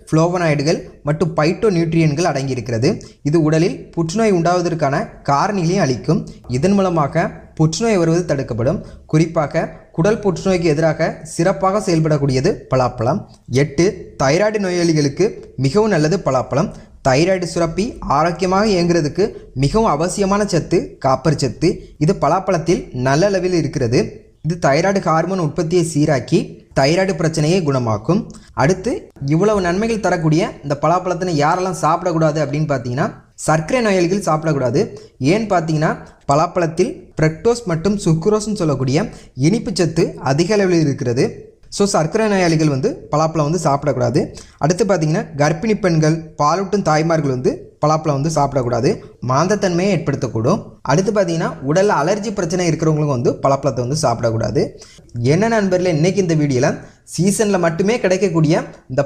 ஃப்ளோவனாய்டுகள் மற்றும் பைட்டோ நியூட்ரியன்கள் அடங்கியிருக்கிறது. இது உடலில் புற்றுநோய் உண்டாவதற்கான காரணிகளையும் அளிக்கும். இதன் மூலமாக புற்றுநோய் வருவது தடுக்கப்படும். குறிப்பாக குடல் புற்றுநோய்க்கு எதிராக சிறப்பாக செயல்படக்கூடியது பலாப்பழம். 8 தைராய்டு நோயாளிகளுக்கு மிகவும் நல்லது பலாப்பழம். தைராய்டு சுரப்பி ஆரோக்கியமாக இயங்குறதுக்கு மிகவும் அவசியமான சத்து காப்பர் சத்து. இது பலாப்பழத்தில் நல்ல அளவில் இருக்கிறது. இது தைராய்டு ஹார்மோன் உற்பத்தியை சீராக்கி தைராய்டு பிரச்சனையை குணமாக்கும். அடுத்து இவ்வளவு நன்மைகள் தரக்கூடிய இந்த பலாப்பழத்தினை யாரெல்லாம் சாப்பிடக்கூடாது அப்படின்னு பார்த்தீங்கன்னா, சர்க்கரை நோயாளிகள் சாப்பிடக்கூடாது. ஏன்னு பார்த்தீங்கன்னா, பலாப்பழத்தில் ஃப்ரக்டோஸ் மற்றும் சுக்ரோஸ்ன்னு சொல்லக்கூடிய இனிப்பு சத்து அதிக அளவில் இருக்கிறது. ஸோ சர்க்கரை நோயாளிகள் பலாப்பழம் சாப்பிடக்கூடாது. அடுத்து பார்த்தீங்கன்னா, கர்ப்பிணி பெண்கள், பாலூட்டும் தாய்மார்கள் பலாப்பழம் சாப்பிடக்கூடாது, மாந்தத்தன்மையை ஏற்படுத்தக்கூடும். அடுத்து பார்த்தீங்கன்னா, உடலில் அலர்ஜி பிரச்சனை இருக்கிறவங்களுக்கும் பலாப்பழத்தை சாப்பிடக்கூடாது. என்ன நண்பர்களே, இன்றைக்கி இந்த வீடியோவில் சீசனில் மட்டுமே கிடைக்கக்கூடிய இந்த